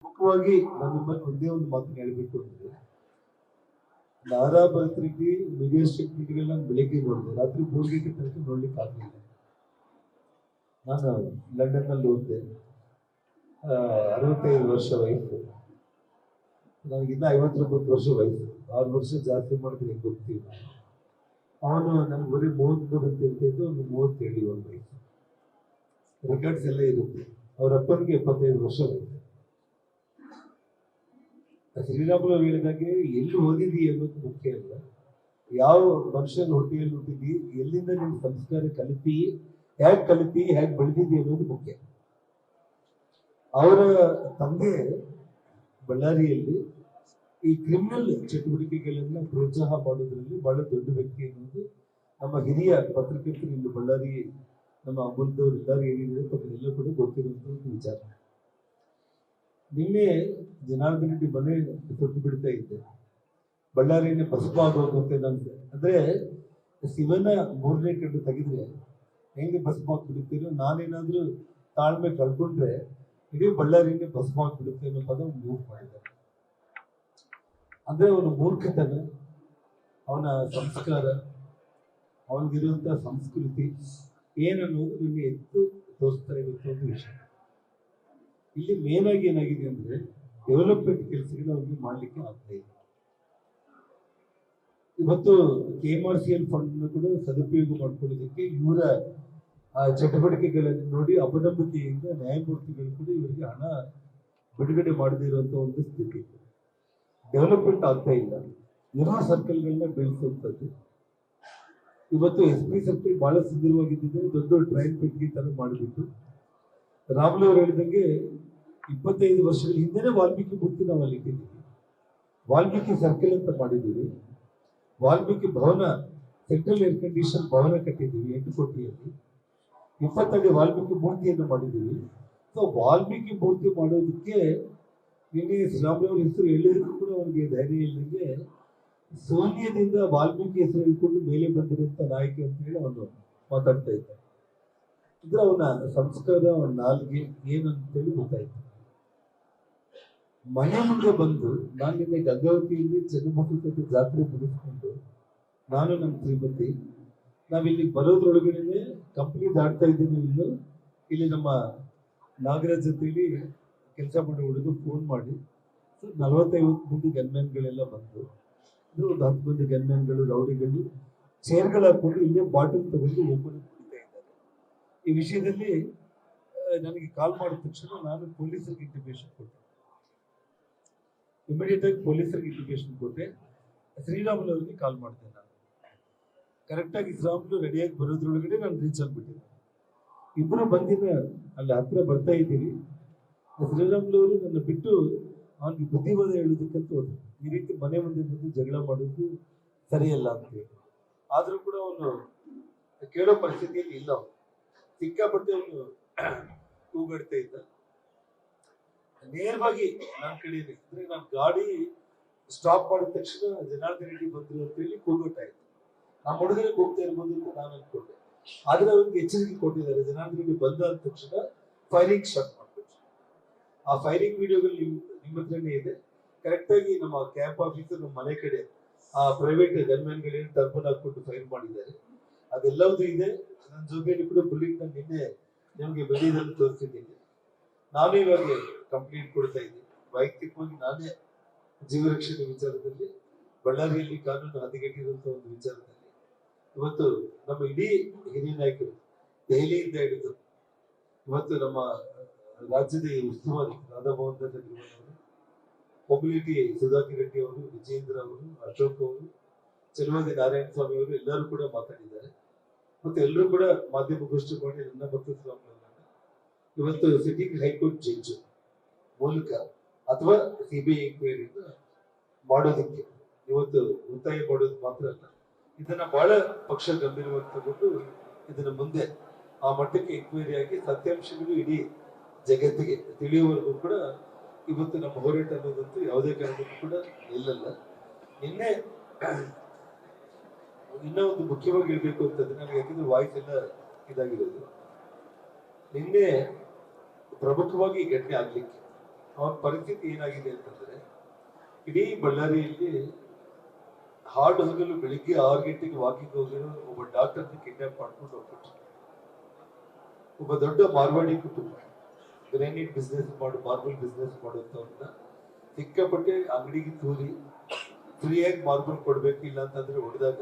ಮುಖ್ಯವಾಗಿ ನಾನು ನಿಮ್ಮಲ್ಲಿ ಒಂದೇ ಒಂದು ಮಾತು ಹೇಳಬೇಕು ಅಂದ್ರೆ, ನಾರಾ ಪತ್ರಿಕೆ ಮೀಡಿಯಾ ಸ್ಟೇಟ್ಮೆಂಟ್ಗಳನ್ನ ಬೆಳಿಗ್ಗೆ ನೋಡಿದೆ, ರಾತ್ರಿ 3 ಗಂಟೆ ತನಕ ನೋಡ್ಲಿಕ್ಕೆ ಆಗಲಿಲ್ಲ. ನಾನು ಲಂಡನ್ ನಲ್ಲಿ ಓದಿದೆ, 65 ವರ್ಷ ವಯಸ್ಸು, ನನಗಿನ್ನ 59 ವರ್ಷ ವಯಸ್ಸು, 6 ವರ್ಷ ಜಾಸ್ತಿ ಮಾಡಿದ್ರೆ ಹೆಂಗೆ ಹೋಗ್ತೀವಿ. ಅವನು ನನ್ಗೆ ಬರೀ 33 ಅಂತ ಹೇಳ್ತಿದ್ದು, ಒಂದು 37 ಒಂದು ವಯಸ್ಸು, ರೆಕಾರ್ಡ್ಸ್ ಎಲ್ಲ ಇರುತ್ತೆ. ಅವ್ರ ಅಪ್ಪನಿಗೆ 75 ವರ್ಷ ವಯಸ್ಸು. ಶ್ರೀರಾಮುಲು ಹೇಳಿದಾಗೆ ಎಲ್ಲಿ ಓದಿದಿ ಅನ್ನೋದು ಮುಖ್ಯ ಅಲ್ಲ, ಯಾವ ಮನುಷ್ಯನ ಹೊಟ್ಟೆಯಲ್ಲಿ ಹುಟ್ಟಿದಿ, ಎಲ್ಲಿಂದ ನಿನ್ನ ಸಂಸ್ಕಾರ ಕಲಿತಿ, ಹೇಗೆ ಬೆಳೆದಿದ್ದಿ ಅನ್ನೋದು ಮುಖ್ಯ. ಅವರ ತಂದೆ ಬಳ್ಳಾರಿಯಲ್ಲಿ ಈ ಕ್ರಿಮಿನಲ್ ಚಟುವಟಿಕೆಗಳನ್ನ ಪ್ರೋತ್ಸಾಹ ಮಾಡೋದ್ರಲ್ಲಿ ಬಹಳ ದೊಡ್ಡ ವ್ಯಕ್ತಿ ಅನ್ನೋದು ನಮ್ಮ ಹಿರಿಯ ಪತ್ರಕರ್ತರು ಇಲ್ಲಿ ಬಳ್ಳಾರಿ ನಮ್ಮ ಅಮೂಲ್ದವ್ರು ಎಲ್ಲರೂ ಹೇಳಿದ್ರೆ ತಮಗೆಲ್ಲ ಕೂಡ ಗೊತ್ತಿರುವಂತ ಒಂದು ವಿಚಾರ. ನಿನ್ನೆ ಜನಾರ್ದನ್ ರೆಡ್ಡಿ ಮನೆ ತೊಟ್ಟು ಬಿಡ್ತಾ ಇದ್ದೆ, ಬಳ್ಳಾರಿನೇ ಭಸ್ಮ ಆಗೋಗುತ್ತೆ ನಮ್ಗೆ. ಅಂದ್ರೆ ಶಿವನ 3ನೇ ಕಣ್ಣು ತೆಗೆದ್ರೆ ಹೆಂಗೆ ಭಸ್ಮ ಆಗ್ಬಿಡುತ್ತೀರೋ, ನಾನೇನಾದ್ರೂ ತಾಳ್ಮೆ ಕಳ್ಕೊಂಡ್ರೆ ಇಡೀ ಬಳ್ಳಾರಿನೇ ಭಸ್ಮ ಆಗ್ಬಿಡುತ್ತೆ ಅನ್ನೋ ಪದ ಒಂದು ಯೂಸ್ ಮಾಡಿದ್ದಾರೆ. ಅಂದ್ರೆ ಅವನ ಮೂರ್ಖತನ, ಅವನ ಸಂಸ್ಕಾರ, ಅವನಿಗಿರುವಂತಹ ಸಂಸ್ಕೃತಿ ಏನನ್ನೋದು ನಿನ್ನೆ ಎತ್ತು ತೋರಿಸ್ತಾ ಇರುವಂತ ಒಂದು ವಿಷಯ. ಇಲ್ಲಿ ಮೇನ್ ಆಗಿ ಏನಾಗಿದೆ ಅಂದ್ರೆ, ಡೆವಲಪ್ಮೆಂಟ್ ಕೆಲಸಗಳು ಅವ್ರಿಗೆ ಮಾಡ್ಲಿಕ್ಕೆ ಆಗ್ತಾ ಇದೆ. ಇವತ್ತು KMRCL ಫಂಡ್ ಕೂಡ ಸದುಪಯೋಗ ಮಾಡ್ಕೊಳ್ಳೋದಕ್ಕೆ ಇವರ ಚಟುವಟಿಕೆಗಳನ್ನು ನೋಡಿ ಅಪನಂಬಿಕೆಯಿಂದ ನ್ಯಾಯಮೂರ್ತಿಗಳು ಕೂಡ ಇವರಿಗೆ ಹಣ ಬಿಡುಗಡೆ ಮಾಡದೇ ಇರುವಂತ ಒಂದು ಸ್ಥಿತಿ. ಡೆವಲಪ್ಮೆಂಟ್ ಆಗ್ತಾ ಇಲ್ಲ, ಇರೋ ಸರ್ಕಲ್ಗಳನ್ನ ಬೆಳೆಸುವಂಥದ್ದು. ಇವತ್ತು SP ಸರ್ಕಲ್ ಬಹಳ ಸುಂದರವಾಗಿದ್ದಿದೆ, ದೊಡ್ಡ ಟ್ರೈನ್ ಪೆಟ್ಟಿಗೆ ತರ ಮಾಡಿಬಿಟ್ಟು, ರಾಮುಲು ಅವರು ಹೇಳಿದಂಗೆ 25 ವರ್ಷಗಳ ಹಿಂದೆನೆ ವಾಲ್ಮೀಕಿ ಮೂರ್ತಿ ನಾವು ಅಲ್ಲಿ ಇಟ್ಟಿದ್ದೀವಿ, ವಾಲ್ಮೀಕಿ ಸರ್ಕಲ್ ಅಂತ ಮಾಡಿದ್ದೀವಿ, ವಾಲ್ಮೀಕಿ ಭವನ, ಸೆಂಟ್ರಲ್ ಏರ್ ಕಂಡೀಷನ್ ಭವನ ಕಟ್ಟಿದ್ದೀವಿ 8 ಕೋಟಿಯಲ್ಲಿ, 20 ಅಡಿ ವಾಲ್ಮೀಕಿ ಮೂರ್ತಿಯನ್ನು ಮಾಡಿದ್ದೀವಿ. ಸೊ ವಾಲ್ಮೀಕಿ ಮೂರ್ತಿ ಮಾಡೋದಕ್ಕೆ ನಿನ್ನೆ ಶ್ರೀರಾಮುಲು ಅವ್ರ ಹೆಸರು ಹೇಳಿದ್ರು ಕೂಡ ಅವನಿಗೆ ಧೈರ್ಯ ಇಲ್ಲದಂಗೆ, ಸೋನಿಯದಿಂದ ವಾಲ್ಮೀಕಿ ಹೆಸರು ಹೇಳ್ಕೊಂಡು ಮೇಲೆ ಬಂದಿರುವಂತ ನಾಯಕ ಅಂತ ಹೇಳಿ ಅವನು ಮಾತಾಡ್ತಾ ಇದ್ದ. ಇದ್ರೆ ಅವನ ಸಂಸ್ಕಾರ, ಅವನ ನಾಲ್ಗೆ ಏನಂತೇಳಿ ಗೊತ್ತಾಯ್ತು. ಮನೆ ಮುಂದೆ ಬಂದು, ನಾನು ನಿನ್ನೆ ಗಂಗಾವತಿಯಲ್ಲಿ ಚನ್ನಮಕ್ಕಳ ಜಾತ್ರೆ ಮುಗಿಸ್ಕೊಂಡು ನಾನು ನಮ್ಮ ಶ್ರೀಮತಿ ನಾವಿಲ್ಲಿ ಬರೋದ್ರೊಳಗಡೆ ಕಂಪ್ನಿ ದಾಟ್ತಾ ಇದ್ದೀನಿ. ಇಲ್ಲಿ ನಮ್ಮ ನಾಗರಾಜ್ ಅಂತೇಳಿ ಕೆಲಸ ಮಾಡೋ ಹುಡುಗ ಫೋನ್ ಮಾಡಿ, 40-50 ಮಂದಿ ಗನ್ಮ್ಯಾನ್ಗಳೆಲ್ಲ ಬಂದು, ಒಂದು 10 ಮಂದಿ ಗನ್ಮ್ಯಾನ್ಗಳು, ರೌಡಿಗಳು ಚೇರ್ಗಳು ಹಾಕೊಂಡು ಇಲ್ಲೇ ಬಾಟಲ್ ತಗೊಂಡು ಓಪನ್ ಕುಡಿತಾ ಇದ್ದಾರೆ. ಈ ವಿಷಯದಲ್ಲಿ ನನಗೆ ಕಾಲ್ ಮಾಡಿದ ತಕ್ಷಣ ನಾನು ಪೊಲೀಸರಿಗೆ ಇಂಟಿಮೇಷನ್ ಕೊಟ್ಟೆ, ಇಮಿಡಿಯೇಟ್ ಆಗಿ ಪೊಲೀಸರಿಗೆ ಇಂಟಿಮೇಷನ್ ಕೊಟ್ಟೆ. ಶ್ರೀರಾಮುಲು ಅವರಿಗೆ ಕಾಲ್ ಮಾಡಿದೆ. ನಾನು ಕರೆಕ್ಟಾಗಿ ಶ್ರೀರಾಮುಲು ರೆಡಿಯಾಗಿ ಬರೋದ್ರೊಳಗಡೆ ನಾನು ರೀಚ್ ಆಗ್ಬಿಟ್ಟಿದ್ದೆ. ಇಬ್ಬರು ಬಂದಿನ ಅಲ್ಲಿ ಹತ್ರ ಬರ್ತಾ ಇದ್ದೀವಿ. ಶ್ರೀರಾಮುಲು ಅವರು ನನ್ನ ಬಿಟ್ಟು ಅವನಿಗೆ ಬುದ್ಧಿವಾದ ಹೇಳೋದಕ್ಕಂತ ಹೋದ್ರು. ಈ ರೀತಿ ಮನೆ ಮುಂದೆ ಬಂದು ಜಗಳ ಮಾಡೋದು ಸರಿಯಲ್ಲ ಅಂತೇಳಿ. ಆದ್ರೂ ಕೂಡ ಅವನು ಕೇಳೋ ಪರಿಸ್ಥಿತಿಯಲ್ಲಿ ಇಲ್ಲ. ಅವನು ಸಿಕ್ಕಾಪಟ್ಟೆ ಅವನು ಕೂಗಾಡ್ತಾ ಇದ್ದ. ನೇರವಾಗಿ ನನ್ನ ಕಡೆ ಅಂದ್ರೆ ನಾನು ಗಾಡಿ ಸ್ಟಾಪ್ ಮಾಡಿದ ತಕ್ಷಣ ಜನಾರ್ದನ್ ರೆಡ್ಡಿ ಬಂದ್ರು ಅಂತ ಹೇಳಿ ಕೂಗಾಡ್ತಾ ಇದ್ದ. ನಮ್ಮ ಹುಡುಗರಿಗೆ ಹೋಗ್ತಾ ಇರ್ಬೋದು ಅಂತ ನಾನು ಅನ್ಕೊಂಡೆ. ಆದ್ರೆ ಅವ್ರಿಗೆ ಎಚ್ಚರಿಕೆ ಕೊಟ್ಟಿದ್ದಾರೆ, ಜನಾರ್ದನ್ ರೆಡ್ಡಿ ಬಂದ ಅಂದ ತಕ್ಷಣ ಫೈರಿಂಗ್ ಸ್ಟಾರ್ಟ್ ಮಾಡ್ಬೇಕು. ಆ ಫೈರಿಂಗ್ ವಿಡಿಯೋಗಳು ನಿಮ್ಮ ಹತ್ರನೇ ಇದೆ. ಕರೆಕ್ಟ್ ಆಗಿ ನಮ್ಮ ಕ್ಯಾಂಪ್ ಆಫೀಸರ್ ನಮ್ಮ ಮನೆ ಕಡೆ ಆ ಪ್ರೈವೇಟ್ ಗನ್ಮ್ಯಾನ್ಗಳೇನು ಟರ್ಬನ್ ಹಾಕೊಂಡು ಫೈರ್ ಮಾಡಿದ್ದಾರೆ ಅದೆಲ್ಲವೂ ಇದೆ. ನನ್ನ ಜೊತೆಯಲ್ಲಿ ಕೂಡ ಬುಲೆಟ್ ನಾನು ನಿನ್ನೆ ನಿಮಗೆ ಬೆಳೆದಲ್ಲಿ ತೋರಿಸಿದ್ದೀನಿ. ನಾನು ಇವಾಗ ಕಂಪ್ಲೇಂಟ್ ಕೊಡ್ತಾ ಇದ್ದೀನಿ. ವೈಯಕ್ತಿಕವಾಗಿ ನಾನೇ ಜೀವ ರಕ್ಷಣೆ ವಿಚಾರದಲ್ಲಿ ಬಳ್ಳಾರಿಯಲ್ಲಿ ಕಾನೂನು ಹದಗೆಟ್ಟಿರುವಂತ ಒಂದು ವಿಚಾರದಲ್ಲಿ ಇವತ್ತು ನಮ್ಮ ಇಡೀ ಹಿರಿಯ ನಾಯಕರು ದೆಹಲಿಯಿಂದ ಹಿಡಿದು ಇವತ್ತು ನಮ್ಮ ರಾಜ್ಯದ ಉಸ್ತುವಾರಿ ರಾಧಾಮೋಹನ್ ದಾಸ್ ಅವರು, ಮೊಬಿಲಿಟಿ ಸುಧಾಕರ್ ರೆಡ್ಡಿ ಅವರು, ವಿಜೇಂದ್ರ ಅವರು, ಅಶೋಕ್ ಅವರು, ಚಲುವಾದಿ ನಾರಾಯಣ ಸ್ವಾಮಿ ಅವರು ಎಲ್ಲರೂ ಕೂಡ ಮಾತಾಡಿದ್ದಾರೆ. ಮತ್ತೆ ಎಲ್ಲರೂ ಕೂಡ ಮಾಧ್ಯಮಗೋಷ್ಠಿ ಮಾಡಿ ನನ್ನ ಮತ್ತು ಇವತ್ತು ಸಿಟಿಂಗ್ ಹೈಕೋರ್ಟ್ ಜಡ್ಜ್ ಮೂಲಕ ಅಥವಾ CBI ಎಂಕ್ವೈರಿ ಮಾಡೋದಕ್ಕೆ ಇವತ್ತು ಒತ್ತಾಯ ಮಾಡೋದು ಮಾತ್ರ ಅಲ್ಲ, ಇದನ್ನ ಬಹಳ ಪಕ್ಷ ಗಂಭೀರವಾಗಿ ತಗೊಂಡು ಇದನ್ನ ಮುಂದೆ ಆ ಮಟ್ಟಕ್ಕೆ ಎಂಕ್ವೈರಿ ಆಗಿ ಸತ್ಯಾಂಶಗಳು ಇಡೀ ಜಗತ್ತಿಗೆ ತಿಳಿಯುವವರೆಗೂ ಕೂಡ ಇವತ್ತು ನಮ್ಮ ಹೋರಾಟ ಅನ್ನೋದಂತೂ ಯಾವುದೇ ಕಾರಣಕ್ಕೂ ಕೂಡ ನಿಲ್ಲಲ್ಲ. ನಿನ್ನೆ ಇನ್ನೂ ಒಂದು ಮುಖ್ಯವಾಗಿ ಹೇಳ್ಬೇಕು ಅಂತಂದ್ರೆ, ನನಗೆ ಯಾಕಂದ್ರೆ ವಾಯ್ಸ್ ಎಲ್ಲ ಇದಾಗಿರೋದು, ನಿನ್ನೆ ಪ್ರಮುಖವಾಗಿ ಘಟನೆ ಆಗ್ಲಿಕ್ಕೆ ಅವನ ಪರಿಸ್ಥಿತಿ ಏನಾಗಿದೆ ಅಂತಂದ್ರೆ, ಇಡೀ ಬಳ್ಳಾರಿಯಲ್ಲಿ ಹಾಡು ಹಗಲು ಬೆಳಿಗ್ಗೆ 6 ಗಂಟೆಗೆ ವಾಕಿಂಗ್ ಹೋಗಿರೋ ಒಬ್ಬ ಡಾಕ್ಟರ್ನ ಕಿಡ್ನಾಪ್ ಮಾಡ್ಕೊಂಡು ಹೋಗ್ಬಿಟ್ರು. ಒಬ್ಬ ದೊಡ್ಡ ಮಾರ್ವಾಡಿ ಕುಟುಂಬ, ಗ್ರಾನೈಟ್ ಬಿಸ್ನೆಸ್ ಮಾರ್ಬಲ್ ಬಿಸ್ನೆಸ್ ಮಾಡುವಂತವ್ರನ್ನ ಸಿಕ್ಕಾಪಟ್ಟೆ ಅಂಗಡಿಗೆ ತೂರಿ ಫ್ರೀಯಾಗಿ ಮಾರ್ಬಲ್ ಕೊಡ್ಬೇಕು, ಇಲ್ಲ ಅಂತಂದ್ರೆ ಹೊಡೆದಾಗ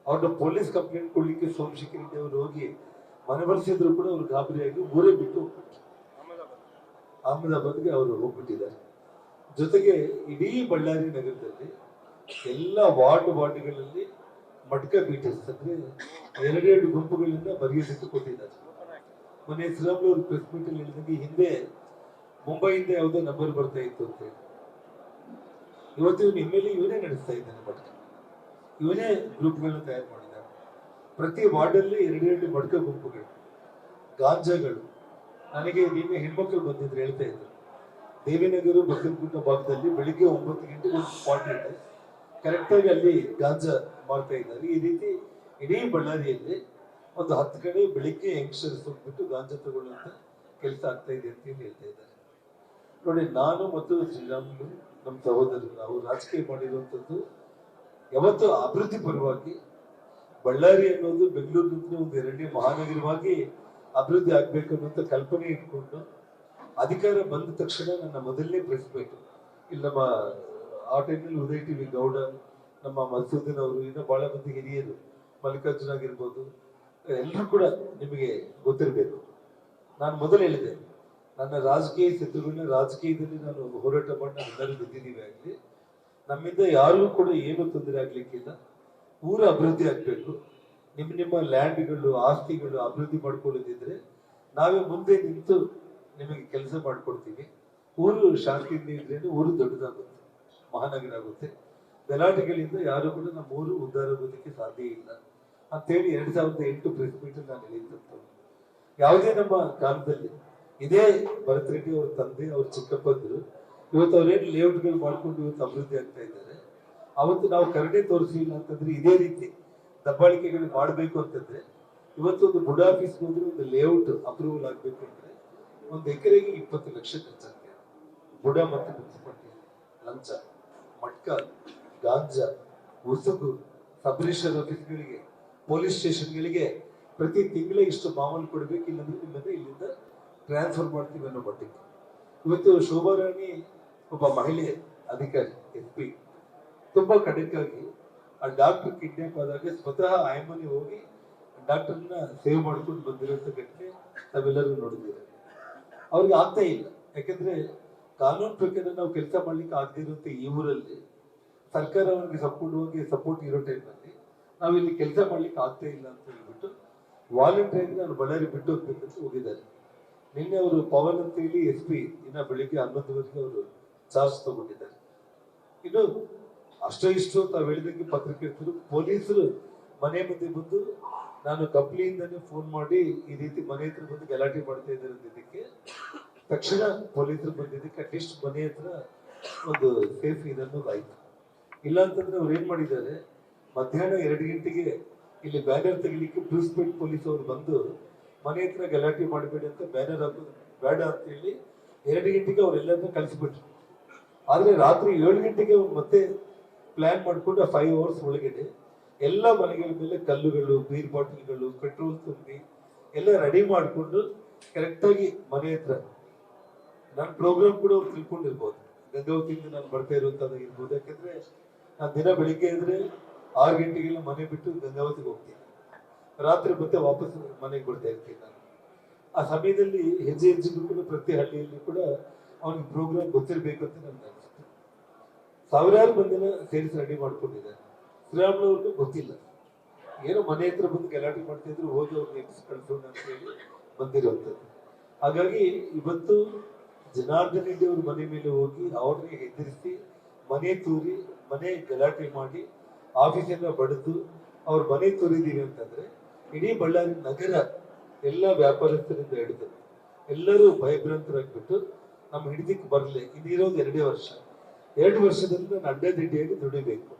ಅವ್ರನ್ನ ಪೊಲೀಸ್ ಕಂಪ್ಲೇಂಟ್ ಕೊಡ್ಲಿಕ್ಕೆ ಸೋಮಶೇಖರ್ ಅವರು ಹೋಗಿ ಮನವೊಲಿಸಿದ್ರು ಕೂಡ ಅವ್ರು ಗಾಬರಿಯಾಗಿ ಊರೇ ಬಿಟ್ಟು ಹೋಗ್ಬಿಟ್ರು. ಅಹಮದಾಬಾದ್ಗೆ ಅವರು ಹೋಗ್ಬಿಟ್ಟಿದ್ದಾರೆ. ಜೊತೆಗೆ ಇಡೀ ಬಳ್ಳಾರಿ ನಗರದಲ್ಲಿ ಎಲ್ಲ ವಾರ್ಡ್ಗಳಲ್ಲಿ ಮಟ್ಕ ಬೀಟರ್ಸ್ ಅಂದ್ರೆ 2 ಗುಂಪುಗಳಿಂದ ಬರೆಯೋದಕ್ಕೆ ಕೊಟ್ಟಿದ್ದಾರೆ. ಮೊನ್ನೆ ಶ್ರೀರಾಮ್ಲು ಅವರು ಪ್ರೆಸ್ ಮೀಟ್ ಅಲ್ಲಿ ಹೇಳಿದಂಗೆ, ಹಿಂದೆ ಮುಂಬೈಯಿಂದ ಯಾವುದೋ ನಂಬರ್ ಬರ್ತಾ ಇತ್ತು ಅಂತ ಹೇಳಿ, ಇವತ್ತು ಇವನು ಎಮ್ಮೆಲ್ಲೆ ಇವನೇ ನಡೆಸ್ತಾ ಇದ್ದಾನೆ. ಮಟ್ಕ ಇವನೇ ಗ್ರೂಪ್ಗಳನ್ನ ತಯಾರು ಮಾಡಿದ್ದಾರೆ. ಪ್ರತಿ ವಾರ್ಡಲ್ಲಿ 2 ಮಟ್ಕ ಗುಂಪುಗಳು, ಗಾಂಜಾಗಳು. ನನಗೆ ನಿನ್ನೆ ಹೆಣ್ಮಕ್ಳು ಬಂದಿದ್ರು, ಹೇಳ್ತಾ ಇದ್ರು, ದೇವಿನಗರ ಬಕ್ಕಲಗುಡ್ಡ ಭಾಗದಲ್ಲಿ ಬೆಳಿಗ್ಗೆ 9 ಗಂಟೆಗೆ ಒಂದು ಸ್ಪಾಟ್ ಇದೆ, ಕರೆಕ್ಟಾಗಿ ಅಲ್ಲಿ ಗಾಂಜಾ ಮಾಡ್ತಾ ಇದ್ದಾರೆ. ಈ ರೀತಿ ಇಡೀ ಬಳ್ಳಾರಿಯಲ್ಲಿ ಒಂದು 10 ಕಡೆ ಬೆಳಿಗ್ಗೆ ಯಂಗ್ಸ್ಟರ್ಸ್ ಹೋಗ್ಬಿಟ್ಟು ಗಾಂಜಾ ತಗೊಳ್ಳುವಂತ ಕೆಲಸ ಆಗ್ತಾ ಇದೆ ಅಂತ ಹೇಳಿ ಹೇಳ್ತಾ ಇದ್ದಾರೆ. ನೋಡಿ, ನಾನು ಮತ್ತು ಶ್ರೀರಾಮುಲು ನಮ್ಮ ಸಹೋದರರು, ನಾವು ರಾಜಕೀಯ ಮಾಡಿರುವಂಥದ್ದು ಯಾವತ್ತು ಅಭಿವೃದ್ಧಿ ಪರವಾಗಿ. ಬಳ್ಳಾರಿ ಅನ್ನೋದು ಬೆಂಗಳೂರಿನ ಒಂದು 2ನೇ ಮಹಾನಗರವಾಗಿ ಅಭಿವೃದ್ಧಿ ಆಗ್ಬೇಕು ಅನ್ನುವಂಥ ಕಲ್ಪನೆ ಇಟ್ಕೊಂಡು ಅಧಿಕಾರ ಬಂದ ತಕ್ಷಣ ನನ್ನ ಮೊದಲನೇ ಪ್ರೆಸ್ ಮೀಟ್ ಇಲ್ಲಿ ನಮ್ಮ ಆ ಟೈಮ್ನಲ್ಲಿ ಉದಯ ಟಿವಿ ಗೌಡ, ನಮ್ಮ ಮಧುಸೂದನ್ ಅವರು, ಇನ್ನೂ ಬಹಳ ಮಂದಿ ಹಿರಿಯರು, ಮಲ್ಲಿಕಾರ್ಜುನ್ ಆಗಿರ್ಬೋದು, ಎಲ್ಲರೂ ಕೂಡ ನಿಮಗೆ ಗೊತ್ತಿರಬೇಕು. ನಾನು ಮೊದಲು ಹೇಳಿದೆ, ನನ್ನ ರಾಜಕೀಯ ಶತ್ರುಗಳನ್ನ ರಾಜಕೀಯದಲ್ಲಿ ನಾನು ಹೋರಾಟ ಮಾಡಿ ನಾವೆಲ್ಲರೂ ಗೆದ್ದಿದ್ದೀವಿ ಆಗಲಿ, ನಮ್ಮಿಂದ ಯಾರಿಗೂ ಕೂಡ ಏನು ತೊಂದರೆ ಆಗ್ಲಿಕ್ಕಿಲ್ಲ. ಊರ ಅಭಿವೃದ್ಧಿ ಆಗ್ಬೇಕು. ನಿಮ್ಮ ಲ್ಯಾಂಡ್ಗಳು, ಆಸ್ತಿಗಳು ಅಭಿವೃದ್ಧಿ ಮಾಡ್ಕೊಳ್ಳೋದಿದ್ರೆ ನಾವೇ ಮುಂದೆ ನಿಂತು ನಿಮಗೆ ಕೆಲಸ ಮಾಡ್ಕೊಡ್ತೀವಿ. ಊರು ಶಾಂತಿಯಿಂದ ಇದ್ರೆ ಊರು ದೊಡ್ಡದಾಗುತ್ತೆ, ಮಹಾನಗರ ಆಗುತ್ತೆ. ಗಲಾಟೆಗಳಿಂದ ಯಾರು ಕೂಡ ನಮ್ಮ ಊರು ಉದ್ಧಾರ ಆಗೋದಕ್ಕೆ ಸಾಧ್ಯ ಇಲ್ಲ ಅಂತೇಳಿ 2008 ಪ್ರೆಸ್ ಮೀಟ್ ನಾನು ಹೇಳಿದ್ದು. ಯಾವುದೇ ನಮ್ಮ ಕಾಲದಲ್ಲಿ ಇದೇ ಭರತ್ ರೆಡ್ಡಿ ಅವ್ರ ತಂದೆ, ಅವ್ರ ಚಿಕ್ಕಪ್ಪಂದ್ರು ಇವತ್ತು ಅವ್ರೇನು ಲೇಔಟ್ಗಳು ಮಾಡ್ಕೊಂಡು ಇವತ್ತು ಅಭಿವೃದ್ಧಿ ಆಗ್ತಾ ಇದ್ದಾರೆ. ಅವತ್ತು ನಾವು ಕರಡೆ ತೋರಿಸಲಿಲ್ಲ ಅಂತಂದ್ರೆ, ಇದೇ ರೀತಿ ದಬ್ಬಾಳಿಕೆಗಳು ಮಾಡಬೇಕು ಅಂತಂದ್ರೆ, ಇವತ್ತು ಒಂದು ಬುಡ ಆಫೀಸ್ಗೆ ಹೋದ್ರೆ ಒಂದು ಲೇಔಟ್ ಅಪ್ರೂವಲ್ ಆಗ್ಬೇಕು ಅಂದ್ರೆ 1 ಎಕರೆಗೆ 20 ಲಕ್ಷ ಖರ್ಚಾಗ್ತದೆ. ಬುಡ ಮತ್ತು ಮುನ್ಸಿಪಾಲಿಟಿ ಲಂಚ, ಮಟ್ಕ, ಗಾಂಜಾ, ಉಸುಗು, ಸಬ್ ರಿಜಿಸ್ಟರ್ ಆಫೀಸ್ಗಳಿಗೆ, ಪೊಲೀಸ್ ಸ್ಟೇಷನ್ಗಳಿಗೆ ಪ್ರತಿ ತಿಂಗಳೇ ಇಷ್ಟು ಮಾಮೂಲು ಕೊಡಬೇಕು, ಇಲ್ಲಂದ್ರೆ ನಿಮ್ಮನ್ನ ಇಲ್ಲಿಂದ ಟ್ರಾನ್ಸ್ಫರ್ ಮಾಡ್ತೀವಿ ಅನ್ನೋ ಮಟ್ಟಿಗೆ. ಇವತ್ತು ಶೋಭಾರಾಣಿ ಒಬ್ಬ ಮಹಿಳೆ ಅಧಿಕಾರಿ SP ತುಂಬಾ ಖಡಕ್ಕಾಗಿ ಆ ಡಾಕ್ಟರ್ ಕಿಡ್ನಾಪ್ ಆದಾಗ ಸ್ವತಃ ಆಯಮ್ಮನೆ ಹೋಗಿ ಡಾಕ್ಟರ್ನ ಸೇವ್ ಮಾಡ್ಕೊಂಡು ಬಂದಿರೋಂಥ ಘಟನೆ ನಾವೆಲ್ಲರೂ ನೋಡಿದ್ದೀವಿ. ಅವ್ರಿಗೆ ಆಗ್ತಾ ಇಲ್ಲ, ಯಾಕಂದ್ರೆ ಕಾನೂನು ಪ್ರಕಾರ ನಾವು ಕೆಲಸ ಮಾಡ್ಲಿಕ್ಕೆ ಆಗದೆ ಇರುವಂತ ಈ ಊರಲ್ಲಿ ಸರ್ಕಾರ ಅವ್ರಿಗೆ ಸಪೋರ್ಟ್ ಇರೋ ಟೈಮ್ನಲ್ಲಿ ನಾವಿಲ್ಲಿ ಕೆಲಸ ಮಾಡ್ಲಿಕ್ಕೆ ಆಗ್ತಾ ಇಲ್ಲ ಅಂತ ಹೇಳ್ಬಿಟ್ಟು ವಾಲಂಟಿಯರ್ ಅವ್ರು ಬಳ್ಳಾರಿ ಬಿಟ್ಟು ಹೋಗ್ಬೇಕಂತ ಹೋಗಿದ್ದಾರೆ. ನಿನ್ನೆ ಅವರು ಪವನ್ ಅಂತ ಹೇಳಿ SP ಇನ್ನ ಬೆಳಿಗ್ಗೆ 11 ಅವರು ಚಾರ್ಜ್ ತಗೊಂಡಿದ್ದಾರೆ. ಇನ್ನು ಅಷ್ಟೋ ಇಷ್ಟು ತಾವು ಹೇಳಿದಂಗೆ ಪತ್ರಕರ್ತರು, ಪೊಲೀಸರು ಮನೆ ಮುಂದೆ ಬಂದು ನಾನು ಕಂಪ್ನಿಯಿಂದಾನೇ ಫೋನ್ ಮಾಡಿ ಈ ರೀತಿ ಮನೆ ಹತ್ರ ಬಂದು ಗಲಾಟೆ ಮಾಡ್ತಾ ಇದ್ದಾರೆ ಅಂದಿದ್ದಕ್ಕೆ ತಕ್ಷಣ ಪೊಲೀಸರು ಬಂದಿದ್ದಕ್ಕೆ ಅಟ್ಲೀಸ್ಟ್ ಮನೆ ಹತ್ರ ಒಂದು ಸೇಫ್ ಇದನ್ನೋದು ಆಯ್ತು. ಇಲ್ಲ ಅಂತಂದ್ರೆ ಅವ್ರು ಏನ್ ಮಾಡಿದ್ದಾರೆ, ಮಧ್ಯಾಹ್ನ 2 ಗಂಟೆಗೆ ಇಲ್ಲಿ ಬ್ಯಾನರ್ ತೆಗಿಲಿಕ್ಕೆ ಪ್ರಿನ್ಸಿಪಲ್ ಪೊಲೀಸ್ ಅವರು ಬಂದು ಮನೆ ಹತ್ರ ಗಲಾಟೆ ಮಾಡಬೇಡಿ ಅಂತ ಬ್ಯಾನರ್ ಹಾಕೋದು ಬೇಡ ಅಂತ ಹೇಳಿ 2 ಗಂಟೆಗೆ ಅವರೆಲ್ಲರನ್ನ ಕಳಿಸ್ಬಿಟ್ರು. ಆದ್ರೆ ರಾತ್ರಿ 7 ಗಂಟೆಗೆ ಮತ್ತೆ ಪ್ಲಾನ್ ಮಾಡ್ಕೊಂಡು 5 ಅವರ್ಸ್ ಒಳಗಡೆ ಎಲ್ಲ ಮನೆಗಳ ಮೇಲೆ ಕಲ್ಲುಗಳು, ಬೀರ್ ಬಾಟಲ್ಗಳು, ಪೆಟ್ರೋಲ್ ತುಂಬಿ ಎಲ್ಲ ರೆಡಿ ಮಾಡಿಕೊಂಡು ಕರೆಕ್ಟಾಗಿ ಮನೆ ಹತ್ರ, ನನ್ನ ಪ್ರೋಗ್ರಾಮ್ ಕೂಡ ಅವ್ರು ತಿಳ್ಕೊಂಡಿರ್ಬೋದು, ಗಂಗಾವತಿಯಿಂದ ನಾನು ಬರ್ತಾ ಇರುವಂತದ್ದಾಗಿರ್ಬೋದು. ಯಾಕಂದ್ರೆ ನಾನು ದಿನ ಬೆಳಿಗ್ಗೆ ಇದ್ರೆ 6 ಗಂಟೆಗೆಲ್ಲ ಮನೆ ಬಿಟ್ಟು ಗಂಗಾವತಿಗೆ ಹೋಗ್ತೀನಿ, ರಾತ್ರಿ ಮತ್ತೆ ವಾಪಸ್ ಮನೆಗೆ ಬರ್ತಾ ಇರ್ತೀನಿ ನಾನು. ಆ ಸಮಯದಲ್ಲಿ ಹೆಜ್ಜೆ ಹೆಜ್ಜೆಗೂ ಕೂಡ ಪ್ರತಿ ಹಳ್ಳಿಯಲ್ಲಿ ಕೂಡ ಅವನಿಗೆ ಪ್ರೋಗ್ರಾಮ್ ಗೊತ್ತಿರ್ಬೇಕಂತ ನನ್ಗೆ ಅನಿಸುತ್ತೆ. ಸಾವಿರಾರು ಮಂದಿನ ಸೇರಿಸಿ ರೆಡಿ ಮಾಡ್ಕೊಂಡಿದ್ದಾರೆ. ಶ್ರೀರಾಮುಲು ಅವ್ರಿಗೆ ಗೊತ್ತಿಲ್ಲ, ಏನೋ ಮನೆ ಹತ್ರ ಬಂದು ಗಲಾಟೆ ಮಾಡ್ತಿದ್ರು, ಹೋಗಿ ಅವ್ರಿಗೆ ಕಳ್ಸೋಣ ಅಂತ ಹೇಳಿ ಬಂದಿರುವಂಥದ್ದು. ಹಾಗಾಗಿ ಇವತ್ತು ಜನಾರ್ದನ್ ರೆಡ್ಡಿ ಅವ್ರ ಮನೆ ಮೇಲೆ ಹೋಗಿ ಅವ್ರನ್ನೇ ಹೆದರಿಸಿ ಮನೆ ತೂರಿ, ಮನೆ ಗಲಾಟೆ ಮಾಡಿ, ಆಫೀಸನ್ನ ಬಡಿದು ಅವ್ರ ಮನೆ ತೋರಿದೀವಿ ಅಂತಂದ್ರೆ ಇಡೀ ಬಳ್ಳಾರಿ ನಗರ ಎಲ್ಲ ವ್ಯಾಪಾರಸ್ಥರಿಂದ ಹಿಡಿದು ಎಲ್ಲರೂ ಭಯಭ್ರಾಂತರಾಗ್ಬಿಟ್ಟು ನಮ್ಮ ಹಿಡಿದಕ್ಕೆ ಬರಲಿ, ಇನ್ನಿರೋದು 2 ವರ್ಷ, 2 ವರ್ಷದಲ್ಲಿ ನಾನು ಅಡ್ಡದಿಡ್ಡಿಯಾಗಿ ದುಡಿಬೇಕು,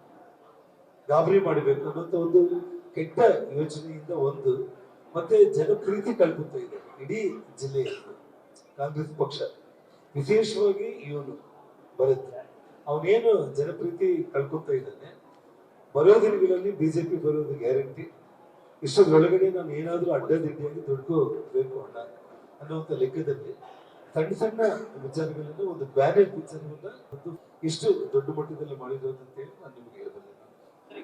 ಗಾಬರಿ ಮಾಡಬೇಕು ಅನ್ನೋಂಥ ಒಂದು ಕೆಟ್ಟ ಯೋಚನೆಯಿಂದ ಒಂದು ಮತ್ತೆ ಜನಪ್ರೀತಿ ಕಳ್ಕೊತಾ ಇದೆ ಇಡೀ ಜಿಲ್ಲೆಯಲ್ಲಿ ಕಾಂಗ್ರೆಸ್ ಪಕ್ಷ. ವಿಶೇಷವಾಗಿ ಇವನು ಭರತ್ ಅವನೇನು ಜನಪ್ರೀತಿ ಕಳ್ಕೊತಾ ಇದ್ದಾನೆ. ಬರೋ ದಿನಗಳಲ್ಲಿ ಬಿಜೆಪಿ ಬರೋದು ಗ್ಯಾರಂಟಿ. ಇಷ್ಟೊಳಗಡೆ ನಾನು ಏನಾದ್ರೂ ಅಡ್ಡದಿಡ್ಡಿಯಾಗಿ ದುಡ್ಕೋಬೇಕು ಅಣ್ಣ ಅನ್ನುವಂಥ ಲೆಕ್ಕದಲ್ಲಿ ಸಣ್ಣ ಸಣ್ಣ ವಿಚಾರಗಳನ್ನು ಒಂದು ಬ್ಯಾನೆಟ್ ವಿಚಾರವನ್ನ ಒಂದು ಇಷ್ಟು ದೊಡ್ಡ ಮಟ್ಟದಲ್ಲಿ ಮಾಡಿರೋದು ಅಂತೇಳಿ ನಾನು